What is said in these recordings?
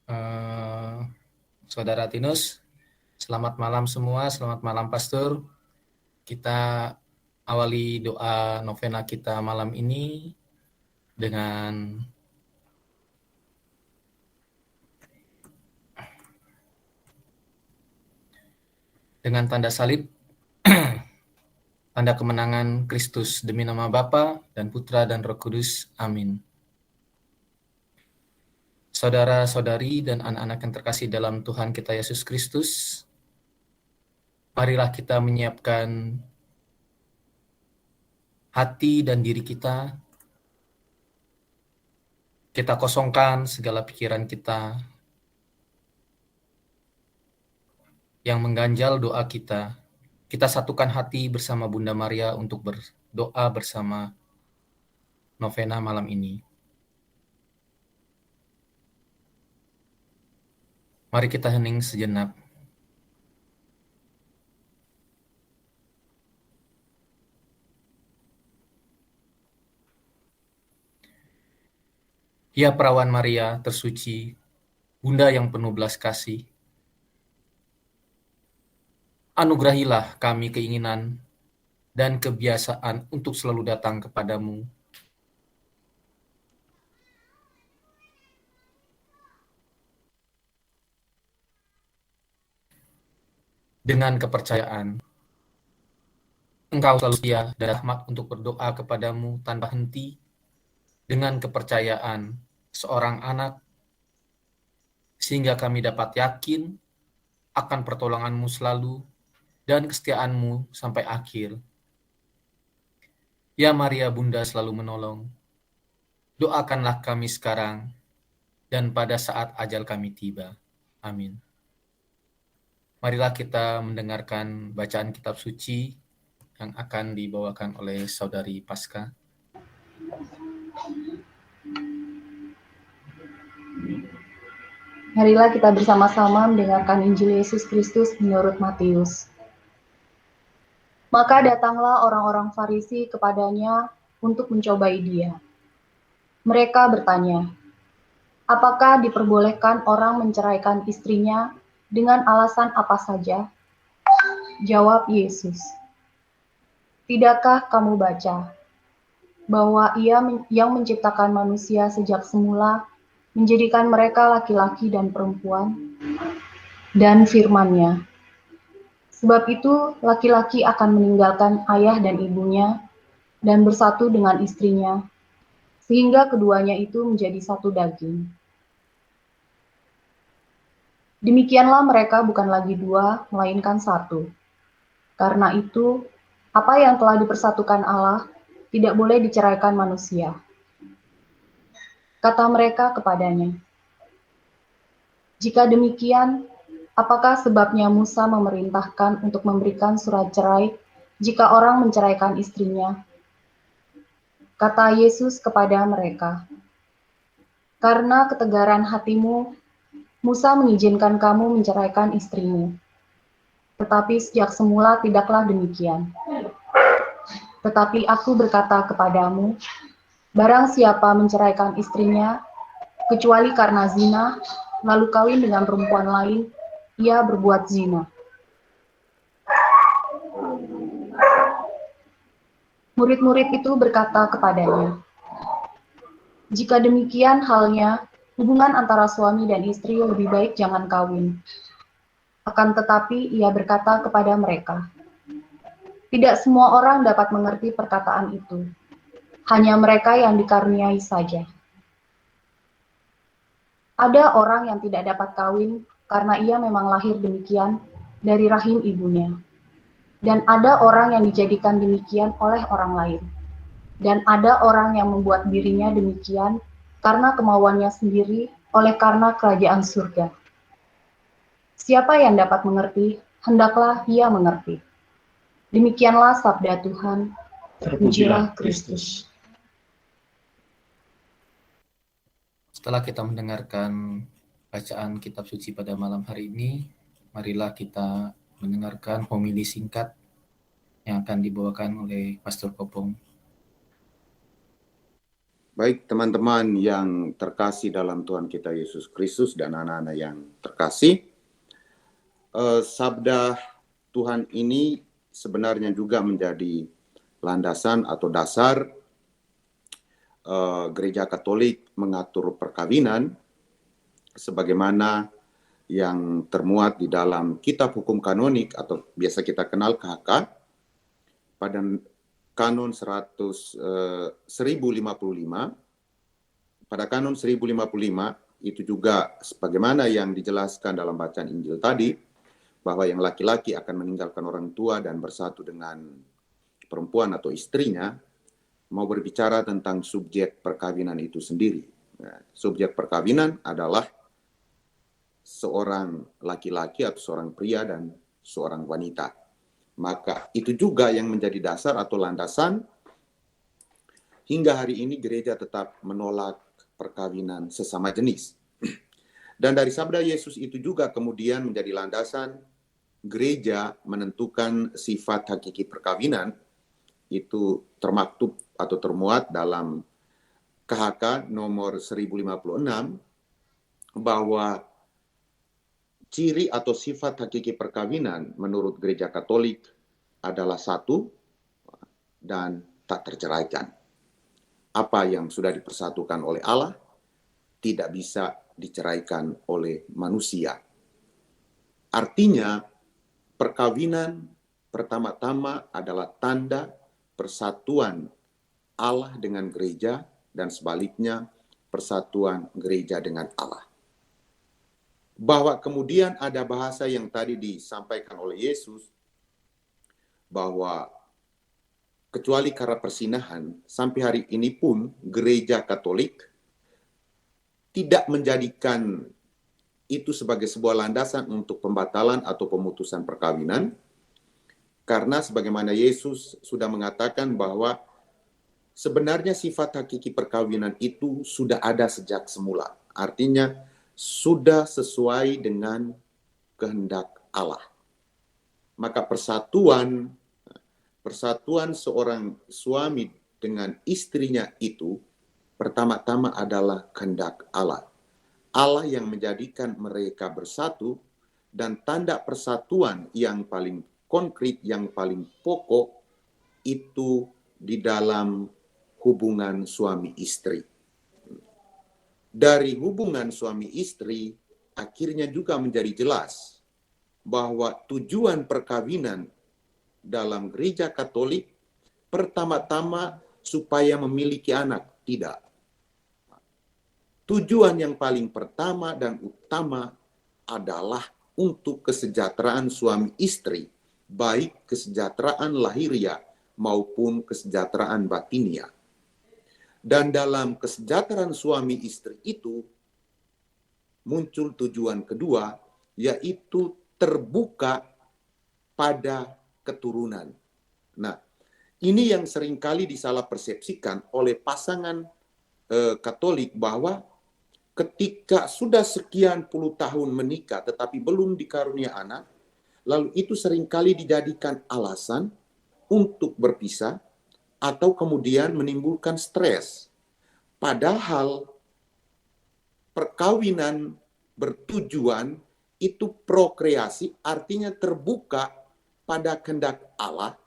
Eh, Saudara Tinus, selamat malam semua, selamat malam Pastor. Kita awali doa novena kita malam ini dengan tanda salib, tanda kemenangan Kristus demi nama Bapa dan Putra dan Roh Kudus. Amin. Saudara-saudari dan anak-anak yang terkasih dalam Tuhan kita Yesus Kristus, marilah kita menyiapkan hati dan diri kita. Kita kosongkan segala pikiran kita yang mengganjal doa kita. Kita satukan hati bersama Bunda Maria untuk berdoa bersama novena malam ini. Mari kita hening sejenak. Ya perawan Maria tersuci, Bunda yang penuh belas kasih, anugerahilah kami keinginan dan kebiasaan untuk selalu datang kepadamu. Dengan kepercayaan, Engkau selalu setia dan rahmat untuk berdoa kepadamu tanpa henti. Dengan kepercayaan seorang anak, sehingga kami dapat yakin akan pertolonganmu selalu dan kesetiaanmu sampai akhir. Ya Maria Bunda selalu menolong, doakanlah kami sekarang dan pada saat ajal kami tiba. Amin. Marilah kita mendengarkan bacaan kitab suci yang akan dibawakan oleh Saudari Pasca. Marilah kita bersama-sama mendengarkan Injil Yesus Kristus menurut Matius. Maka datanglah orang-orang Farisi kepadanya untuk mencobai dia. Mereka bertanya, apakah diperbolehkan orang menceraikan istrinya dengan alasan apa saja? Jawab Yesus, tidakkah kamu baca bahwa Ia yang menciptakan manusia sejak semula menjadikan mereka laki-laki dan perempuan, dan firman-Nya, sebab itu laki-laki akan meninggalkan ayah dan ibunya dan bersatu dengan istrinya, sehingga keduanya itu menjadi satu daging. Demikianlah mereka bukan lagi dua, melainkan satu. Karena itu, apa yang telah dipersatukan Allah tidak boleh diceraikan manusia. Kata mereka kepadanya, jika demikian, apakah sebabnya Musa memerintahkan untuk memberikan surat cerai jika orang menceraikan istrinya? Kata Yesus kepada mereka, karena ketegaran hatimu, Musa mengizinkan kamu menceraikan istrimu. Tetapi sejak semula tidaklah demikian. Tetapi aku berkata kepadamu, barang siapa menceraikan istrinya, kecuali karena zina, lalu kawin dengan perempuan lain, ia berbuat zina. Murid-murid itu berkata kepadanya, jika demikian halnya, hubungan antara suami dan istri lebih baik jangan kawin. Akan tetapi ia berkata kepada mereka, tidak semua orang dapat mengerti perkataan itu, hanya mereka yang dikaruniai saja. Ada orang yang tidak dapat kawin karena ia memang lahir demikian dari rahim ibunya. Dan ada orang yang dijadikan demikian oleh orang lain. Dan ada orang yang membuat dirinya demikian karena kemauannya sendiri oleh karena kerajaan surga. Siapa yang dapat mengerti, hendaklah ia mengerti. Demikianlah sabda Tuhan. Terpujilah Kristus. Setelah kita mendengarkan bacaan kitab suci pada malam hari ini, marilah kita mendengarkan homili singkat yang akan dibawakan oleh Pastor Kopong. Baik teman-teman yang terkasih dalam Tuhan kita Yesus Kristus dan anak-anak yang terkasih, sabda Tuhan ini sebenarnya juga menjadi landasan atau dasar Gereja Katolik mengatur perkawinan sebagaimana yang termuat di dalam Kitab Hukum Kanonik atau biasa kita kenal KHK pada Kanon 1055. Pada Kanon 1055 itu juga sebagaimana yang dijelaskan dalam bacaan Injil tadi, bahwa yang laki-laki akan meninggalkan orang tua dan bersatu dengan perempuan atau istrinya, mau berbicara tentang subjek perkawinan itu sendiri. Nah, subjek perkawinan adalah seorang laki-laki atau seorang pria dan seorang wanita. Maka itu juga yang menjadi dasar atau landasan hingga hari ini gereja tetap menolak perkawinan sesama jenis. Dan dari sabda Yesus itu juga kemudian menjadi landasan gereja menentukan sifat hakiki perkawinan. Itu termaktub atau termuat dalam KHK nomor 1056 bahwa ciri atau sifat hakiki perkawinan menurut gereja Katolik adalah satu dan tak terceraikan. Apa yang sudah dipersatukan oleh Allah tidak bisa diceraikan oleh manusia. Artinya perkawinan pertama-tama adalah tanda persatuan Allah dengan gereja dan sebaliknya persatuan gereja dengan Allah. Bahwa kemudian ada bahasa yang tadi disampaikan oleh Yesus bahwa kecuali karena persinahan, sampai hari ini pun gereja Katolik tidak menjadikan itu sebagai sebuah landasan untuk pembatalan atau pemutusan perkawinan, karena sebagaimana Yesus sudah mengatakan bahwa sebenarnya sifat hakiki perkawinan itu sudah ada sejak semula. Artinya sudah sesuai dengan kehendak Allah. Maka persatuan seorang suami dengan istrinya itu pertama-tama adalah kehendak Allah. Allah yang menjadikan mereka bersatu, dan tanda persatuan yang paling konkret, yang paling pokok itu di dalam hubungan suami istri. Dari hubungan suami istri akhirnya juga menjadi jelas bahwa tujuan perkawinan dalam gereja Katolik pertama-tama supaya memiliki anak, tidak. Tujuan yang paling pertama dan utama adalah untuk kesejahteraan suami istri, baik kesejahteraan lahiriah maupun kesejahteraan batiniah. Dan dalam kesejahteraan suami istri itu muncul tujuan kedua, yaitu terbuka pada keturunan. Nah, ini yang seringkali disalah persepsikan oleh pasangan Katolik bahwa ketika sudah sekian puluh tahun menikah tetapi belum dikarunia anak, lalu itu seringkali dijadikan alasan untuk berpisah atau kemudian menimbulkan stres. Padahal perkawinan bertujuan itu prokreasi, artinya terbuka pada kehendak Allah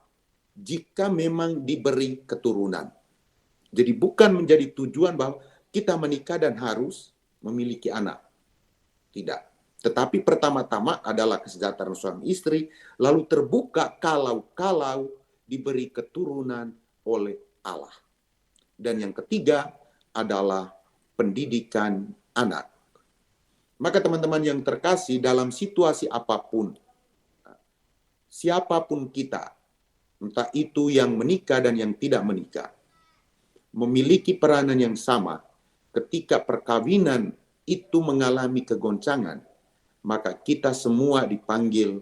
jika memang diberi keturunan. Jadi bukan menjadi tujuan bahwa kita menikah dan harus memiliki anak. Tidak. Tetapi pertama-tama adalah kesejahteraan suami istri, lalu terbuka kalau diberi keturunan oleh Allah. Dan yang ketiga adalah pendidikan anak. Maka teman-teman yang terkasih, dalam situasi apapun, siapapun kita, entah itu yang menikah dan yang tidak menikah, memiliki peranan yang sama. Ketika perkawinan itu mengalami kegoncangan, maka kita semua dipanggil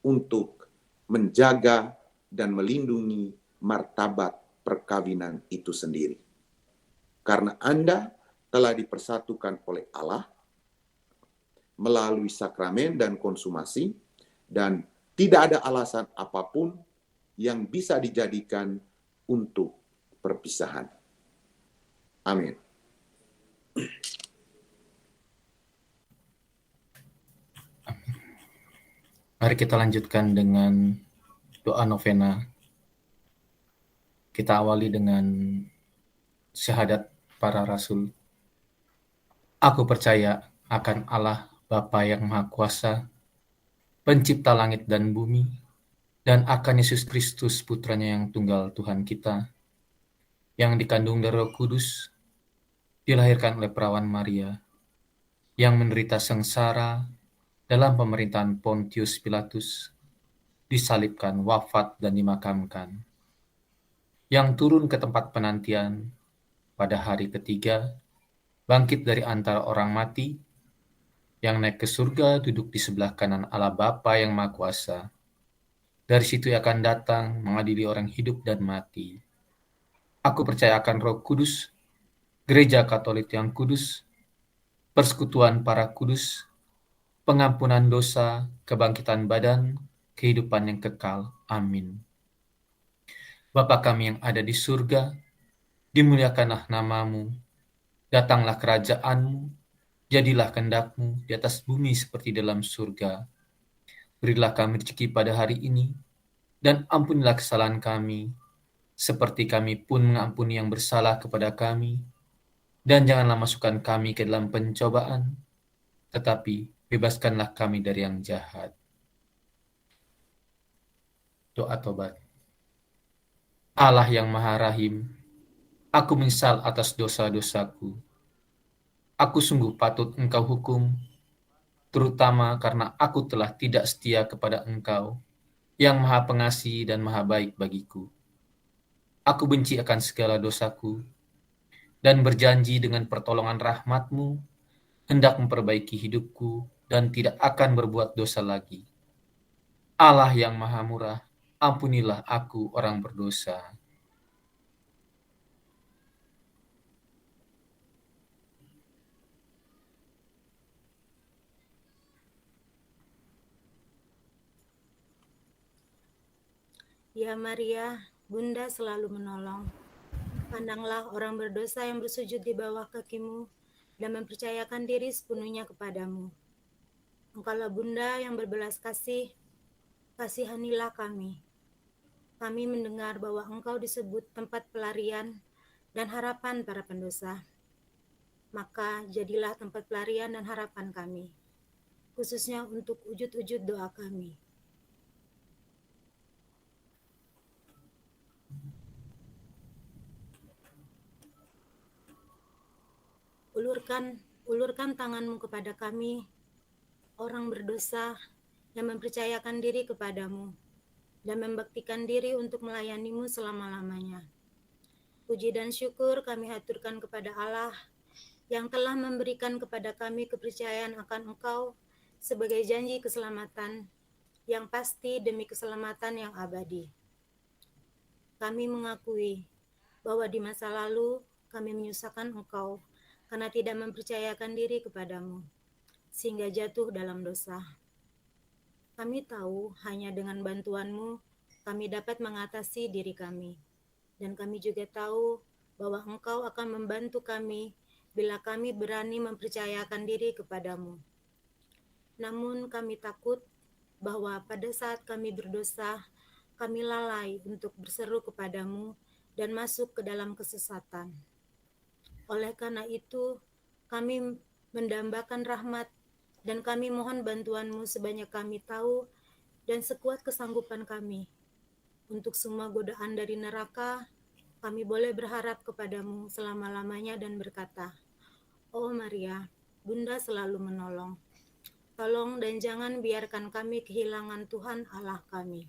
untuk menjaga dan melindungi martabat perkawinan itu sendiri. Karena Anda telah dipersatukan oleh Allah melalui sakramen dan konsumasi, dan tidak ada alasan apapun yang bisa dijadikan untuk perpisahan. Amin. Mari kita lanjutkan dengan doa novena. Kita awali dengan syahadat para rasul. Aku percaya akan Allah Bapa yang Maha Kuasa, pencipta langit dan bumi, dan akan Yesus Kristus putranya yang tunggal Tuhan kita, yang dikandung dari Roh Kudus, dilahirkan oleh perawan Maria, yang menderita sengsara dalam pemerintahan Pontius Pilatus, disalibkan, wafat, dan dimakamkan, yang turun ke tempat penantian pada hari ketiga, bangkit dari antara orang mati, yang naik ke surga, duduk di sebelah kanan Allah Bapa yang Maha Kuasa. Dari situ ia akan datang mengadili orang hidup dan mati. Aku percaya akan Roh Kudus, Gereja Katolik yang kudus, persekutuan para kudus, pengampunan dosa, kebangkitan badan, kehidupan yang kekal. Amin. Bapa kami yang ada di surga, dimuliakanlah namamu, datanglah kerajaanmu, jadilah kehendak-Mu di atas bumi seperti dalam surga. Berilah kami rezeki pada hari ini, dan ampunilah kesalahan kami, seperti kami pun mengampuni yang bersalah kepada kami. Dan janganlah masukkan kami ke dalam pencobaan, tetapi bebaskanlah kami dari yang jahat. Doa tobat. Allah yang Maha Rahim, aku menyesal atas dosa-dosaku. Aku sungguh patut Engkau hukum, terutama karena aku telah tidak setia kepada Engkau, yang Maha Pengasih dan Maha Baik bagiku. Aku benci akan segala dosaku, dan berjanji dengan pertolongan rahmat-Mu, hendak memperbaiki hidupku, dan tidak akan berbuat dosa lagi. Allah yang Maha Murah, ampunilah aku orang berdosa. Ya Maria, Bunda selalu menolong. Pandanglah orang berdosa yang bersujud di bawah kaki-Mu dan mempercayakan diri sepenuhnya kepadamu. Engkaulah Bunda yang berbelas kasih, kasihanilah kami. Kami mendengar bahwa Engkau disebut tempat pelarian dan harapan para pendosa. Maka jadilah tempat pelarian dan harapan kami, khususnya untuk wujud-wujud doa kami. Ulurkan tangan-Mu kepada kami, orang berdosa yang mempercayakan diri kepadamu dan membaktikan diri untuk melayani-Mu selama-lamanya. Puji dan syukur kami haturkan kepada Allah yang telah memberikan kepada kami kepercayaan akan Engkau sebagai janji keselamatan yang pasti demi keselamatan yang abadi. Kami mengakui bahwa di masa lalu kami menyusahkan Engkau karena tidak mempercayakan diri kepadamu, sehingga jatuh dalam dosa. Kami tahu hanya dengan bantuan-Mu kami dapat mengatasi diri kami. Dan kami juga tahu bahwa Engkau akan membantu kami bila kami berani mempercayakan diri kepadamu. Namun kami takut bahwa pada saat kami berdosa, kami lalai untuk berseru kepadamu dan masuk ke dalam kesesatan. Oleh karena itu, kami mendambakan rahmat dan kami mohon bantuan-Mu sebanyak kami tahu dan sekuat kesanggupan kami. Untuk semua godaan dari neraka, kami boleh berharap kepadamu selama-lamanya dan berkata, Oh Maria, Bunda selalu menolong. Tolong dan jangan biarkan kami kehilangan Tuhan Allah kami.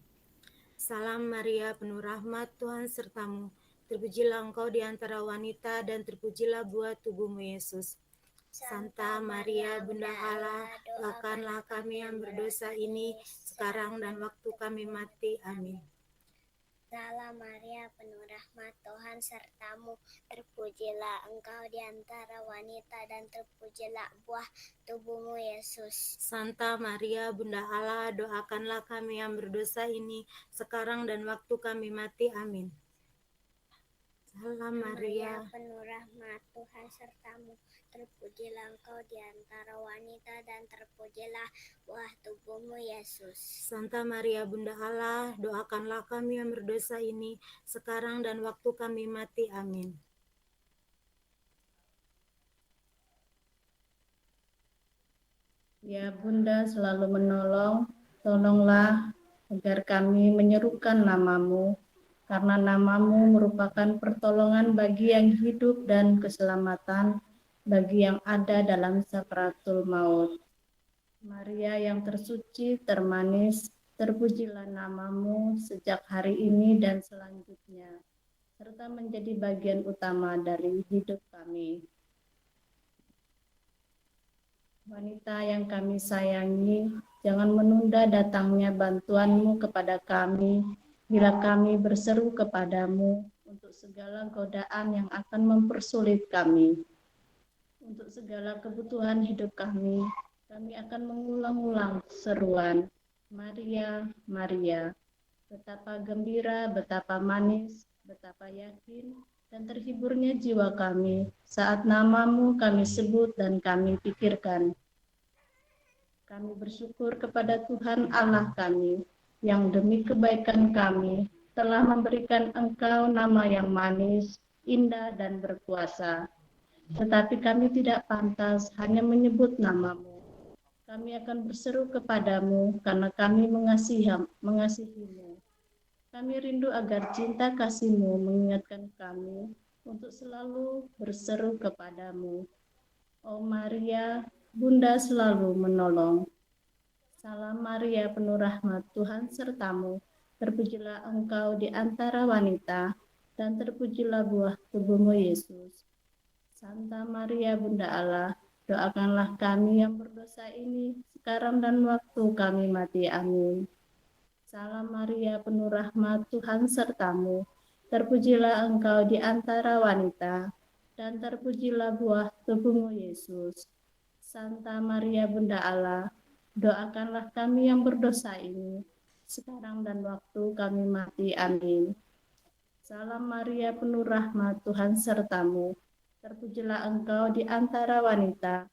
Salam Maria, penuh rahmat, Tuhan sertamu. Terpujilah Engkau di antara wanita dan terpujilah buah tubuhmu Yesus. Santa Maria, Bunda Allah, doakanlah kami yang berdosa ini sekarang dan waktu kami mati. Amin. Salam Maria, penuh rahmat, Tuhan sertamu. Terpujilah Engkau di antara wanita dan terpujilah buah tubuhmu Yesus. Santa Maria, Bunda Allah, doakanlah kami yang berdosa ini sekarang dan waktu kami mati. Amin. Salam Maria, penuh rahmat, Tuhan sertamu. Terpujilah engkau di antara wanita dan terpujilah buah tubuhmu, Yesus. Santa Maria Bunda Allah, doakanlah kami yang berdosa ini, sekarang dan waktu kami mati. Amin. Ya Bunda selalu menolong, tolonglah agar kami menyerukan namamu, karena namamu merupakan pertolongan bagi yang hidup dan keselamatan bagi yang ada dalam sakaratul maut. Maria yang tersuci, termanis, terpujilah namamu sejak hari ini dan selanjutnya, serta menjadi bagian utama dari hidup kami. Wanita yang kami sayangi, jangan menunda datangnya bantuanmu kepada kami, bila kami berseru kepadamu untuk segala godaan yang akan mempersulit kami. Untuk segala kebutuhan hidup kami akan mengulang-ulang seruan, Maria, Maria. Betapa gembira, betapa manis, betapa yakin, dan terhiburnya jiwa kami saat namamu kami sebut dan kami pikirkan. Kami bersyukur kepada Tuhan Allah kami, yang demi kebaikan kami telah memberikan Engkau nama yang manis, indah, dan berkuasa. Tetapi kami tidak pantas hanya menyebut namamu. Kami akan berseru kepadamu karena kami mengasihimu. Kami rindu agar cinta kasih-Mu mengingatkan kami untuk selalu berseru kepadamu. Oh Maria, Bunda selalu menolong. Salam Maria, penuh rahmat, Tuhan sertamu. Terpujilah engkau di antara wanita, dan terpujilah buah tubuhmu Yesus. Santa Maria, Bunda Allah, doakanlah kami yang berdosa ini, sekarang dan waktu kami mati. Amin. Salam Maria, penuh rahmat, Tuhan sertamu. Terpujilah engkau di antara wanita, dan terpujilah buah tubuhmu Yesus. Santa Maria Bunda Allah, doakanlah kami yang berdosa ini, sekarang dan waktu kami mati. Amin. Salam Maria, penuh rahmat, Tuhan sertamu. Terpujilah engkau di antara wanita,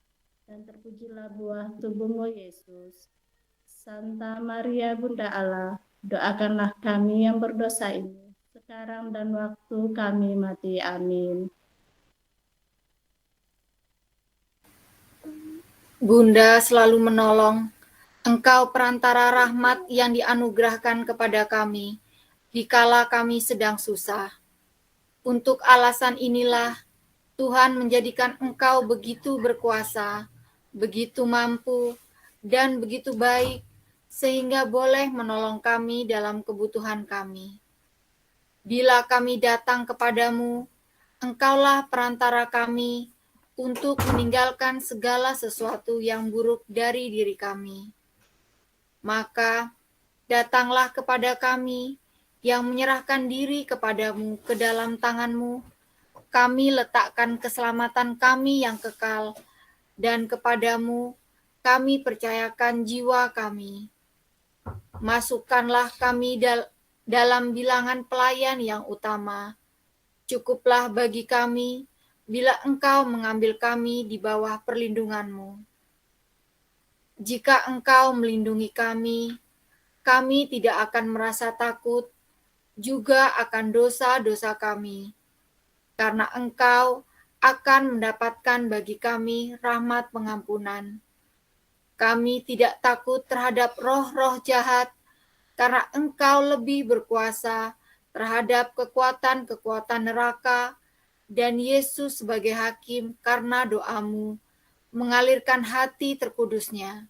dan terpujilah buah tubuhmu Yesus. Santa Maria Bunda Allah, doakanlah kami yang berdosa ini, sekarang dan waktu kami mati. Amin. Bunda selalu menolong, Engkau perantara rahmat yang dianugerahkan kepada kami, dikala kami sedang susah. Untuk alasan inilah, Tuhan menjadikan Engkau begitu berkuasa, begitu mampu, dan begitu baik, sehingga boleh menolong kami dalam kebutuhan kami. Bila kami datang kepadamu, Engkaulah perantara kami untuk meninggalkan segala sesuatu yang buruk dari diri kami. Maka, datanglah kepada kami yang menyerahkan diri kepadamu ke dalam tangan-Mu. Kami letakkan keselamatan kami yang kekal, dan kepadamu kami percayakan jiwa kami. Masukkanlah kami dalam bilangan pelayan yang utama. Cukuplah bagi kami bila Engkau mengambil kami di bawah perlindungan-Mu. Jika Engkau melindungi kami tidak akan merasa takut juga akan dosa-dosa kami, karena Engkau akan mendapatkan bagi kami rahmat pengampunan. Kami tidak takut terhadap roh-roh jahat, karena Engkau lebih berkuasa terhadap kekuatan-kekuatan neraka, dan Yesus sebagai hakim karena doamu mengalirkan hati terkudusnya.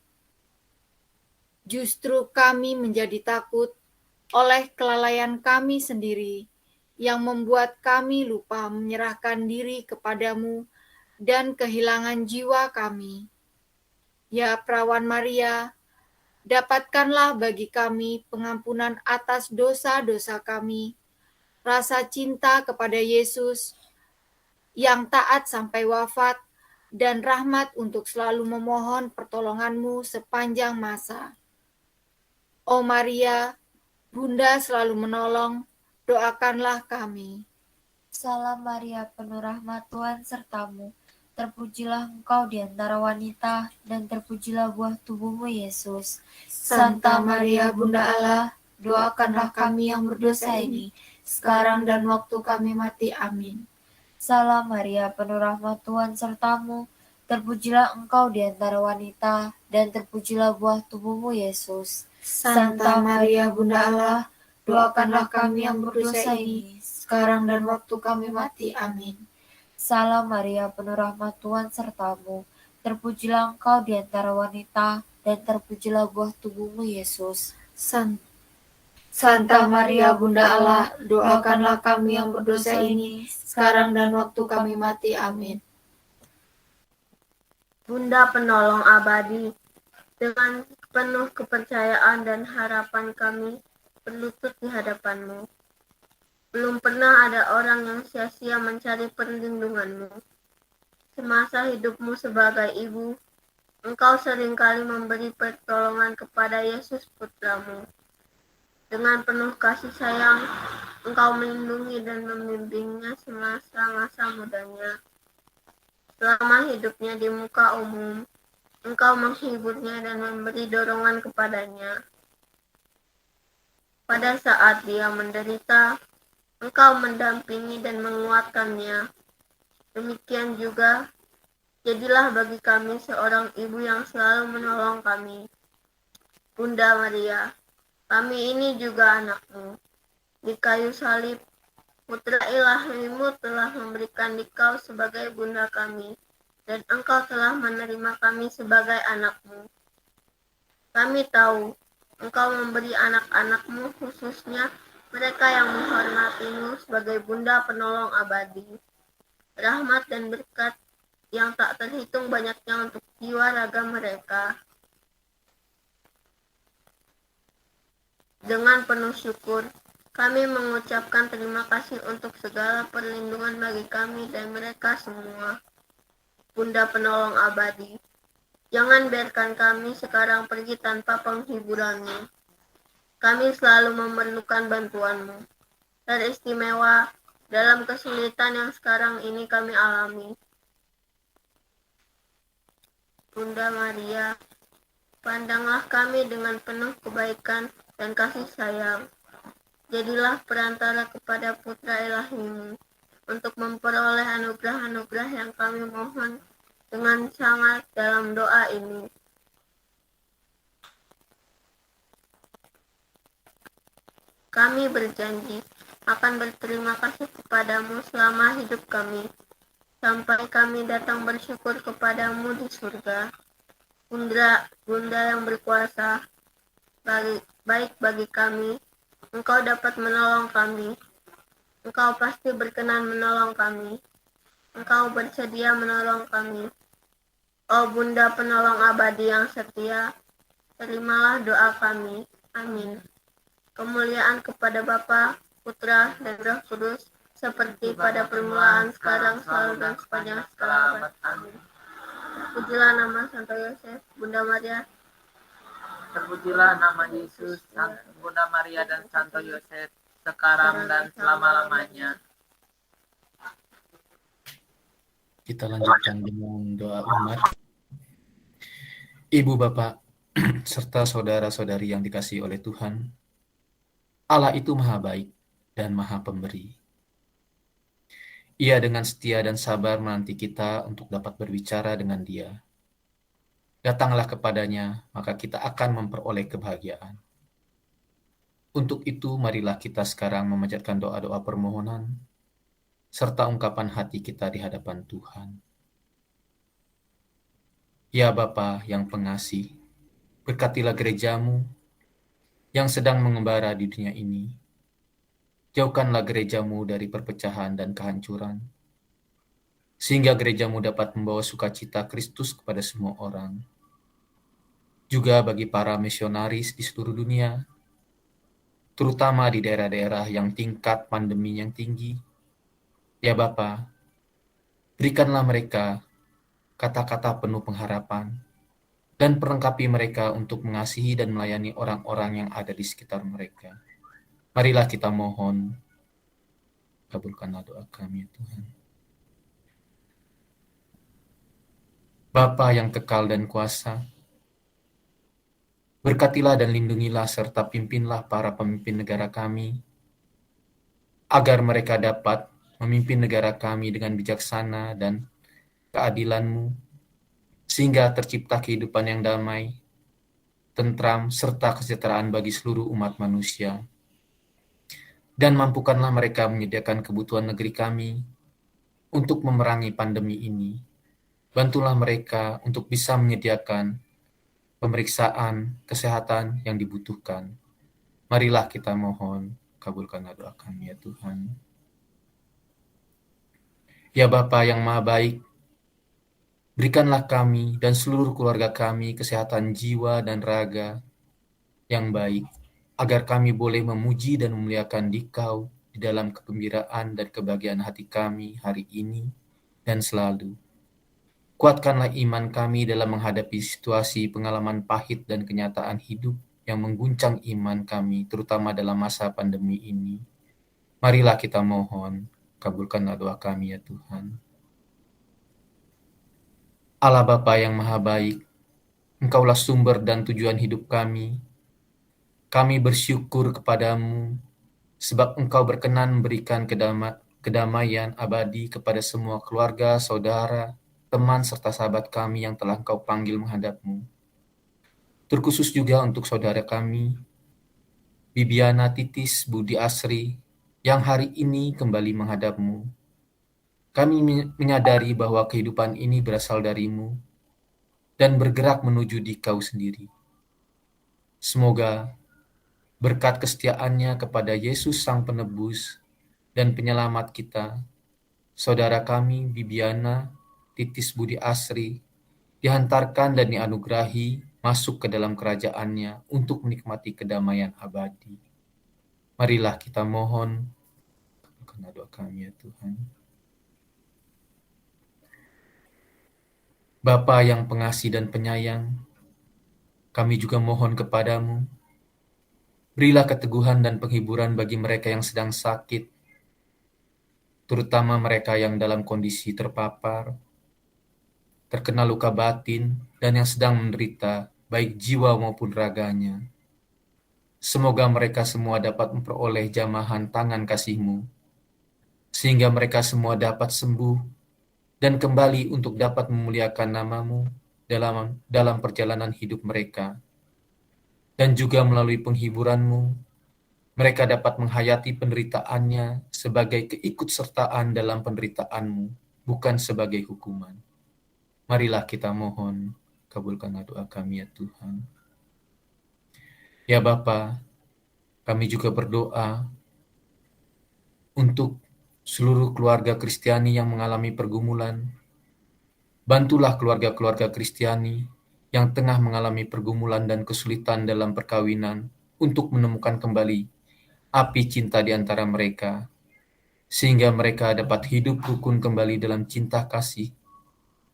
Justru kami menjadi takut oleh kelalaian kami sendiri, yang membuat kami lupa menyerahkan diri kepadamu dan kehilangan jiwa kami. Ya Perawan Maria, dapatkanlah bagi kami pengampunan atas dosa-dosa kami, rasa cinta kepada Yesus yang taat sampai wafat, dan rahmat untuk selalu memohon pertolongan-Mu sepanjang masa. Oh Maria, Bunda selalu menolong, doakanlah kami. Salam Maria, penuh rahmat Tuhan sertamu. Terpujilah engkau di antara wanita, dan terpujilah buah tubuhmu, Yesus. Santa Maria, Bunda Allah, doakanlah kami yang berdosa ini, sekarang dan waktu kami mati. Amin. Salam Maria, penuh rahmat Tuhan sertamu. Terpujilah engkau di antara wanita, dan terpujilah buah tubuhmu, Yesus. Santa Maria, Bunda Allah, doakanlah kami yang berdosa ini, sekarang dan waktu kami mati. Amin. Salam Maria, penuh rahmat Tuhan sertamu. Terpujilah engkau di antara wanita, dan terpujilah buah tubuhmu, Yesus. Santa Maria, Bunda Allah, doakanlah kami yang berdosa ini, sekarang dan waktu kami mati. Amin. Bunda penolong abadi, dengan penuh kepercayaan dan harapan kami berlutut di hadapan-Mu. Belum pernah ada orang yang sia-sia mencari perlindungan-Mu. Semasa hidupmu sebagai ibu, Engkau seringkali memberi pertolongan kepada Yesus putramu. Dengan penuh kasih sayang, Engkau melindungi dan membimbingnya semasa masa mudanya. Selama hidupnya di muka umum, Engkau menghiburnya dan memberi dorongan kepadanya. Pada saat dia menderita, Engkau mendampingi dan menguatkannya. Demikian juga, jadilah bagi kami seorang ibu yang selalu menolong kami. Bunda Maria, kami ini juga anak-Mu. Di kayu salib, Putra Ilahi-Mu telah memberikan Dikau sebagai bunda kami, dan Engkau telah menerima kami sebagai anak-Mu. Kami tahu, Engkau memberi anak-anak-Mu, khususnya mereka yang menghormati-Mu sebagai Bunda penolong abadi, rahmat dan berkat yang tak terhitung banyaknya untuk jiwa raga mereka. Dengan penuh syukur, kami mengucapkan terima kasih untuk segala perlindungan bagi kami dan mereka semua. Bunda penolong abadi, jangan biarkan kami sekarang pergi tanpa penghiburan-Mu. Kami selalu memerlukan bantuan-Mu. Teristimewa dalam kesulitan yang sekarang ini kami alami. Bunda Maria, pandanglah kami dengan penuh kebaikan dan kasih sayang. Jadilah perantara kepada Putra Ilahi-Mu untuk memperoleh anugerah-anugerah yang kami mohon dengan sangat dalam doa ini. Kami berjanji akan berterima kasih kepadamu selama hidup kami, sampai kami datang bersyukur kepadamu di surga. Bunda yang berkuasa, baik bagi kami, Engkau dapat menolong kami. Engkau pasti berkenan menolong kami. Engkau bersedia menolong kami. Oh Bunda penolong abadi yang setia, terimalah doa kami. Amin. Kemuliaan kepada Bapa, Putra, dan Roh Kudus, seperti pada permulaan, sekarang, selalu, dan sepanjang segala abad. Amin. Terpujilah nama Santo Yosef, Bunda Maria. Terpujilah nama Yesus, Bunda Maria dan Santo Yosef, sekarang dan selama-lamanya. Kita lanjutkan dengan doa umat. Ibu, Bapak, serta saudara-saudari yang dikasihi oleh Tuhan, Allah itu maha baik dan maha pemberi. Ia dengan setia dan sabar menanti kita untuk dapat berbicara dengan Dia. Datanglah kepadanya, maka kita akan memperoleh kebahagiaan. Untuk itu, marilah kita sekarang memanjatkan doa-doa permohonan, serta ungkapan hati kita di hadapan Tuhan. Ya Bapa yang pengasih, berkatilah gerejamu yang sedang mengembara di dunia ini. Jauhkanlah gerejamu dari perpecahan dan kehancuran, sehingga gerejamu dapat membawa sukacita Kristus kepada semua orang. Juga bagi para misionaris di seluruh dunia, terutama di daerah-daerah yang tingkat pandemi yang tinggi. Ya Bapa, berikanlah mereka kata-kata penuh pengharapan, dan perlengkapi mereka untuk mengasihi dan melayani orang-orang yang ada di sekitar mereka. Marilah kita mohon. kabulkanlah doa kami ya Tuhan. Bapa yang kekal dan kuasa, berkatilah dan lindungilah serta pimpinlah para pemimpin negara kami, agar mereka dapat memimpin negara kami dengan bijaksana dan keadilan-Mu, sehingga tercipta kehidupan yang damai, tentram, serta kesejahteraan bagi seluruh umat manusia. Dan mampukanlah mereka menyediakan kebutuhan negeri kami untuk memerangi pandemi ini. Bantulah mereka untuk bisa menyediakan pemeriksaan kesehatan yang dibutuhkan. Marilah kita mohon, kabulkanlah doa kami ya Tuhan. Ya Bapa yang Maha Baik, berikanlah kami dan seluruh keluarga kami kesehatan jiwa dan raga yang baik, agar kami boleh memuji dan memuliakan Dikau di dalam kegembiraan dan kebahagiaan hati kami hari ini dan selalu. Kuatkanlah iman kami dalam menghadapi situasi pengalaman pahit dan kenyataan hidup yang mengguncang iman kami, terutama dalam masa pandemi ini. Marilah kita mohon, kabulkanlah doa kami ya Tuhan. Allah Bapa yang Maha Baik, Engkaulah sumber dan tujuan hidup kami. Kami bersyukur kepadamu, sebab Engkau berkenan memberikan kedamaian abadi kepada semua keluarga, saudara, teman, serta sahabat kami yang telah Engkau panggil menghadap-Mu. Terkhusus juga untuk saudara kami, Bibiana Titis Budi Asri, yang hari ini kembali menghadap-Mu. Kami menyadari bahwa kehidupan ini berasal dari-Mu dan bergerak menuju Dikau sendiri. Semoga berkat kesetiaannya kepada Yesus Sang Penebus dan Penyelamat kita, saudara kami Bibiana Titis Budi Asri dihantarkan dan dianugerahi masuk ke dalam kerajaan-Nya untuk menikmati kedamaian abadi. Marilah kita mohon, kabulkanlah doa kami ya Tuhan. Bapa yang pengasih dan penyayang, kami juga mohon kepadamu, berilah keteguhan dan penghiburan bagi mereka yang sedang sakit, terutama mereka yang dalam kondisi terpapar, terkena luka batin, dan yang sedang menderita, baik jiwa maupun raganya. Semoga mereka semua dapat memperoleh jamahan tangan kasih-Mu, sehingga mereka semua dapat sembuh dan kembali untuk dapat memuliakan nama-Mu dalam perjalanan hidup mereka. Dan juga melalui penghiburan-Mu, mereka dapat menghayati penderitaannya sebagai keikutsertaan dalam penderitaan-Mu, bukan sebagai hukuman. Marilah kita mohon, kabulkanlah doa kami ya Tuhan. Ya Bapa, kami juga berdoa untuk seluruh keluarga Kristiani yang mengalami pergumulan. Bantulah keluarga-keluarga Kristiani yang tengah mengalami pergumulan dan kesulitan dalam perkawinan untuk menemukan kembali api cinta di antara mereka, sehingga mereka dapat hidup rukun kembali dalam cinta kasih,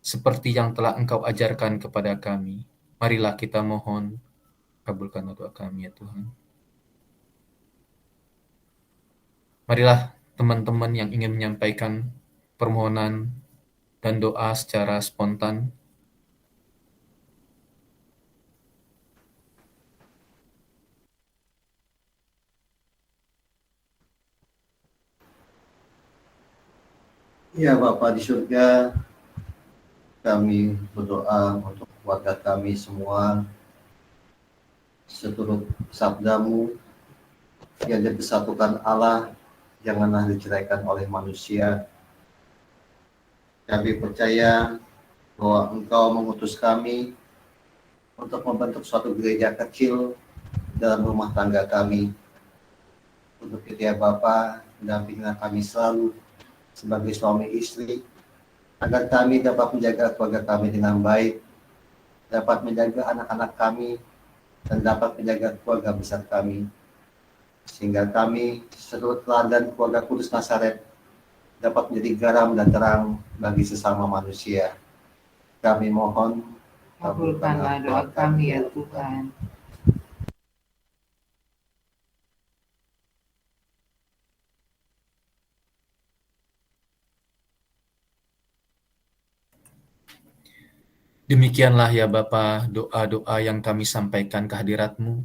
seperti yang telah Engkau ajarkan kepada kami. Marilah kita mohon, kabulkanlah doa kami ya Tuhan. Marilah teman-teman yang ingin menyampaikan permohonan dan doa secara spontan, Ya Bapa di surga, kami berdoa untuk keluarga kami semua, seturut sabda-Mu yang dipersatukan Allah, janganlah diceraikan oleh manusia. Kami percaya bahwa Engkau mengutus kami untuk membentuk suatu gereja kecil dalam rumah tangga kami. Untuk itu ya Bapa, dampingilah kami selalu sebagai suami istri, agar kami dapat menjaga keluarga kami dengan baik, dapat menjaga anak-anak kami, dan dapat menjaga keluarga besar kami, sehingga kami seluruh teladan keluarga Kudus Nazaret dapat menjadi garam dan terang bagi sesama manusia. Kami mohon, kabulkanlah doa kami ya Tuhan. Demikianlah ya Bapa, doa-doa yang kami sampaikan ke hadirat-Mu.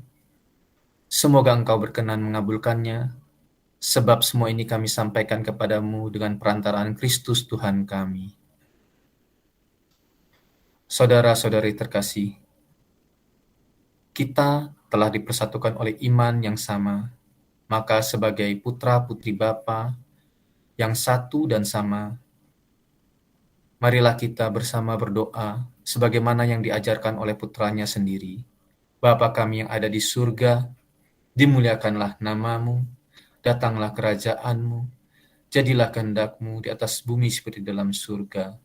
Semoga Engkau berkenan mengabulkannya, sebab semua ini kami sampaikan kepadamu dengan perantaraan Kristus Tuhan kami. Saudara-saudari terkasih, kita telah dipersatukan oleh iman yang sama, maka sebagai putra-putri Bapa yang satu dan sama, marilah kita bersama berdoa sebagaimana yang diajarkan oleh putranya sendiri. Bapa kami yang ada di surga, dimuliakanlah namamu, datanglah kerajaanmu, jadilah kehendak-Mu di atas bumi seperti dalam surga.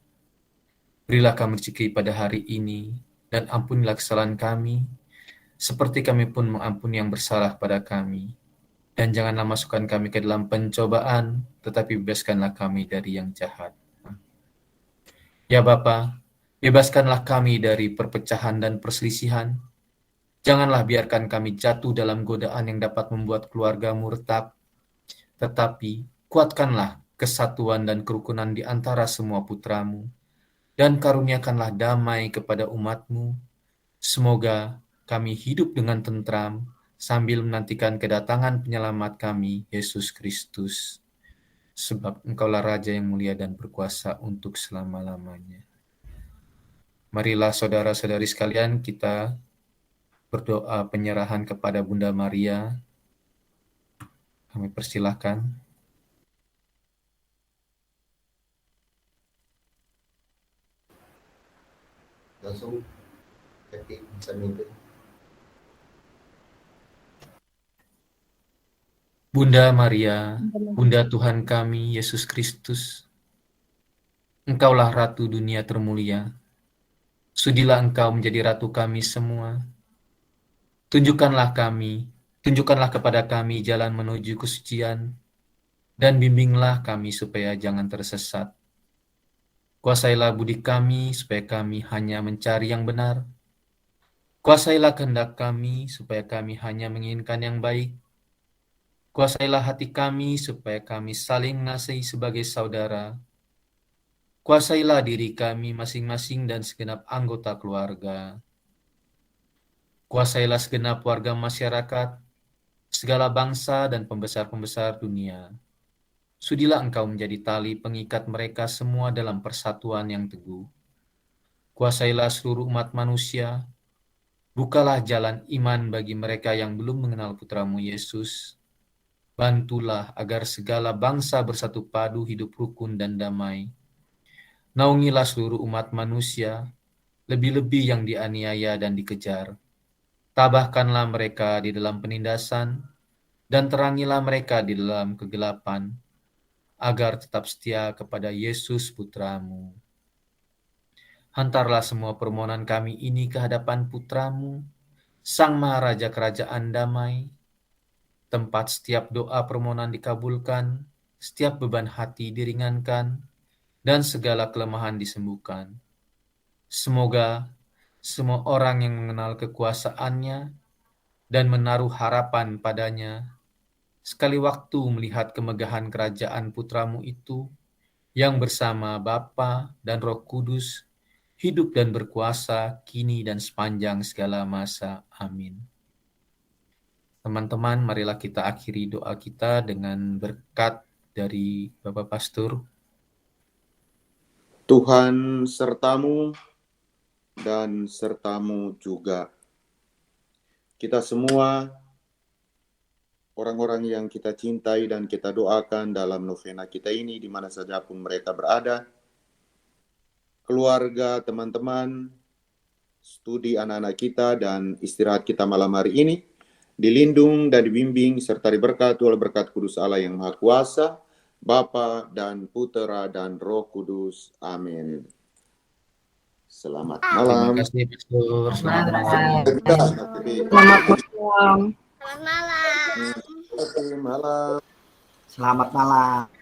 Berilah kami rezeki pada hari ini, dan ampunilah kesalahan kami, seperti kami pun mengampuni yang bersalah pada kami. Dan janganlah masukkan kami ke dalam pencobaan, tetapi bebaskanlah kami dari yang jahat. Ya Bapa, bebaskanlah kami dari perpecahan dan perselisihan. Janganlah biarkan kami jatuh dalam godaan yang dapat membuat keluarga-Mu retak, tetapi kuatkanlah kesatuan dan kerukunan di antara semua putra-Mu, dan karuniakanlah damai kepada umat-Mu. Semoga kami hidup dengan tentram, sambil menantikan kedatangan penyelamat kami, Yesus Kristus. Sebab Engkaulah Raja yang mulia dan berkuasa untuk selama-lamanya. Marilah saudara-saudari sekalian, kita berdoa penyerahan kepada Bunda Maria. Kami persilahkan. Langsung ketik bisa mimpin. Bunda Maria, Bunda Tuhan kami, Yesus Kristus, Engkaulah Ratu dunia termulia. Sudilah Engkau menjadi Ratu kami semua. Tunjukkanlah kepada kami jalan menuju kesucian, dan bimbinglah kami supaya jangan tersesat. Kuasailah budi kami supaya kami hanya mencari yang benar. Kuasailah kehendak kami supaya kami hanya menginginkan yang baik. Kuasailah hati kami supaya kami saling mengasihi sebagai saudara. Kuasailah diri kami masing-masing dan segenap anggota keluarga. Kuasailah segenap warga masyarakat, segala bangsa dan pembesar-pembesar dunia. Sudilah Engkau menjadi tali pengikat mereka semua dalam persatuan yang teguh. Kuasailah seluruh umat manusia. Bukalah jalan iman bagi mereka yang belum mengenal Putra-Mu Yesus. Bantulah agar segala bangsa bersatu padu hidup rukun dan damai. Naungilah seluruh umat manusia, lebih-lebih yang dianiaya dan dikejar. Tabahkanlah mereka di dalam penindasan, dan terangilah mereka di dalam kegelapan, agar tetap setia kepada Yesus Putra-Mu. Hantarlah semua permohonan kami ini ke hadapan Putra-Mu, Sang Maharaja Kerajaan Damai, tempat setiap doa permohonan dikabulkan, setiap beban hati diringankan, dan segala kelemahan disembuhkan. Semoga semua orang yang mengenal kekuasaan-Nya dan menaruh harapan padanya, sekali waktu melihat kemegahan kerajaan Putra-Mu itu, yang bersama Bapa dan Roh Kudus, hidup dan berkuasa kini dan sepanjang segala masa. Amin. Teman-teman, marilah kita akhiri doa kita dengan berkat dari Bapak Pastor. Tuhan sertamu dan sertamu juga. Kita semua, orang-orang yang kita cintai dan kita doakan dalam novena kita ini, di mana saja pun mereka berada, keluarga, teman-teman, studi anak-anak kita, dan istirahat kita malam hari ini, dilindung dan dibimbing serta diberkati oleh berkat kudus Allah yang Maha Kuasa, Bapa dan Putera dan Roh Kudus. Amin. Selamat malam. Terima kasih, Pastor. Selamat malam. Selamat malam. Selamat malam. Selamat malam. Selamat malam.